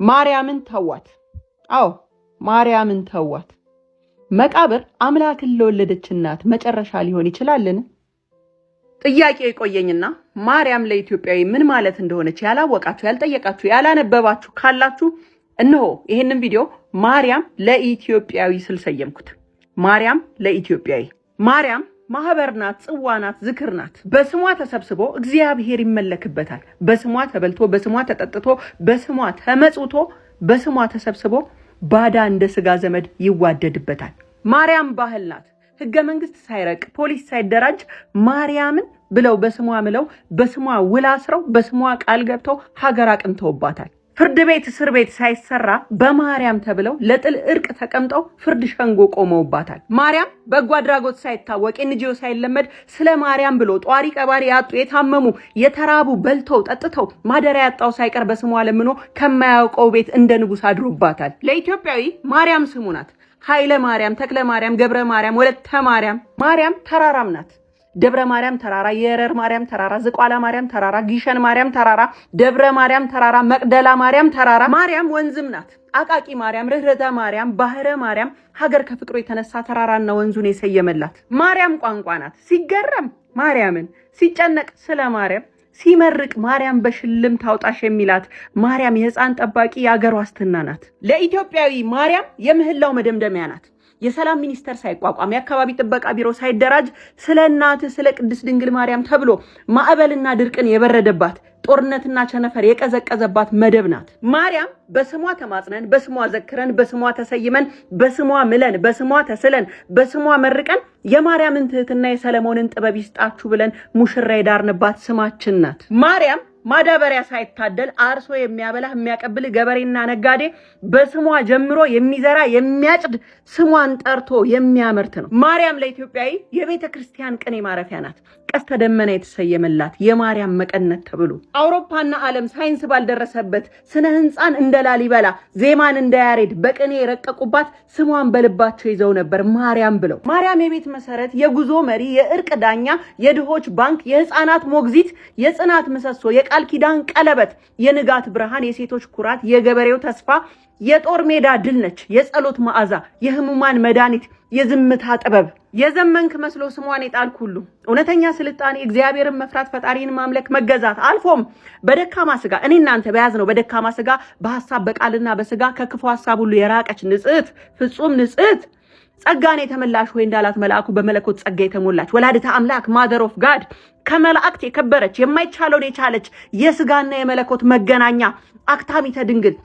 ማርያምን ተዋት። አዎ ማርያምን ተዋት። መቃብር አምላክን ለወለደች እናት መጨረሻ ሊሆን ይችላልን? ጥያቄ ይቆየኝና ማርያም ለኢትዮጵያዊ ምን ማለት እንደሆነች ያላወቃችሁ፣ ያልጠየቃችሁ፣ ያላነበባችሁ ካላችሁ እነሆ ይሄንን ቪዲዮ ማርያም ለኢትዮጵያዊ ስል ሰየምኩት። ማርያም ለኢትዮጵያዊ። ማርያም ማህበር ናት፣ ጽዋ ናት፣ ዝክር ናት። በስሟ ተሰብስቦ እግዚአብሔር ይመለክበታል። በስሟ ተበልቶ፣ በስሟ ተጠጥቶ፣ በስሟ ተመጽውቶ፣ በስሟ ተሰብስቦ ባዳ እንደ ስጋ ዘመድ ይዋደድበታል። ማርያም ባህል ናት። ህገ መንግስት ሳይረቅ ፖሊስ ሳይደራጅ ማርያምን ብለው በስሟ ምለው በስሟ ውላ አስረው በስሟ ቃል ገብተው ሀገር አቅንተውባታል። ፍርድ ቤት እስር ቤት ሳይሰራ በማርያም ተብለው ለጥል እርቅ ተቀምጠው ፍርድ ሸንጎ ቆመውባታል። ማርያም በጎ አድራጎት ሳይታወቅ ኤንጂኦ ሳይለመድ ስለ ማርያም ብሎ ጧሪ ቀባሪ ያጡ የታመሙ የተራቡ በልተው ጠጥተው ማደሪያ ያጣው ሳይቀር በስሟ ለምኖ ከማያውቀው ቤት እንደ ንጉስ አድሮባታል። ለኢትዮጵያዊ ማርያም ስሙ ናት። ኃይለ ማርያም፣ ተክለ ማርያም፣ ገብረ ማርያም፣ ወለተ ማርያም። ማርያም ተራራም ናት። ደብረ ማርያም ተራራ፣ የረር ማርያም ተራራ፣ ዝቋላ ማርያም ተራራ፣ ጊሸን ማርያም ተራራ፣ ደብረ ማርያም ተራራ፣ መቅደላ ማርያም ተራራ። ማርያም ወንዝም ናት። አቃቂ ማርያም፣ ርህረተ ማርያም፣ ባህረ ማርያም ሀገር ከፍቅሩ የተነሳ ተራራና ወንዙን የሰየመላት። ማርያም ቋንቋ ናት። ሲገረም ማርያምን፣ ሲጨነቅ ስለ ማርያም፣ ሲመርቅ ማርያም በሽልም ታውጣሽ የሚላት ማርያም የህፃን ጠባቂ የአገር ዋስትና ናት። ለኢትዮጵያዊ ማርያም የምህላው መደምደሚያ ናት። የሰላም ሚኒስቴር ሳይቋቋም የአካባቢ ጥበቃ ቢሮ ሳይደራጅ ስለ እናት ስለ ቅድስት ድንግል ማርያም ተብሎ ማዕበልና ድርቅን የበረደባት ጦርነትና ቸነፈር የቀዘቀዘባት መደብ ናት። ማርያም በስሟ ተማጽነን፣ በስሟ ዘክረን፣ በስሟ ተሰይመን፣ በስሟ ምለን፣ በስሟ ተስለን፣ በስሟ መርቀን የማርያምን ትህትና የሰለሞንን ጥበብ ይስጣችሁ ብለን ሙሽራ የዳርንባት ስማችን ናት። ማርያም ማዳበሪያ ሳይታደል አርሶ የሚያበላ የሚያቀብል ገበሬና ነጋዴ በስሟ ጀምሮ የሚዘራ የሚያጭድ ስሟን ጠርቶ የሚያመርት ነው። ማርያም ለኢትዮጵያዊ የቤተ ክርስቲያን ቅኔ ማረፊያ ናት። ቀስተ ደመና የተሰየመላት የማርያም መቀነት ተብሎ አውሮፓና ዓለም ሳይንስ ባልደረሰበት ስነ ህንፃን እንደ ላሊበላ ዜማን እንደ ያሬድ በቅኔ የረቀቁባት ስሟን በልባቸው ይዘው ነበር ማርያም ብለው። ማርያም የቤት መሰረት፣ የጉዞ መሪ፣ የእርቅ ዳኛ፣ የድሆች ባንክ፣ የህፃናት ሞግዚት፣ የጽናት ምሰሶ፣ የቃል ኪዳን ቀለበት፣ የንጋት ብርሃን፣ የሴቶች ኩራት፣ የገበሬው ተስፋ፣ የጦር ሜዳ ድል ነች። የጸሎት መዓዛ፣ የህሙማን መድኃኒት፣ የዝምታ ጥበብ። የዘመንክ መስሎ ስሟን የጣልክ ሁሉ እውነተኛ ስልጣኔ እግዚአብሔርን መፍራት፣ ፈጣሪን ማምለክ፣ መገዛት አልፎም በደካማ ስጋ እኔ እናንተ በያዝነው በደካማ ስጋ በሐሳብ በቃልና በስጋ ከክፉ ሐሳብ ሁሉ የራቀች ንጽሕት ፍጹም ንጽሕት ጸጋን የተመላሽ ሆይ እንዳላት መልአኩ በመለኮት ጸጋ የተሞላች ወላዲተ አምላክ ማደር ኦፍ ጋድ ከመላእክት የከበረች የማይቻለውን የቻለች የስጋና የመለኮት መገናኛ አክታሚተ ድንግል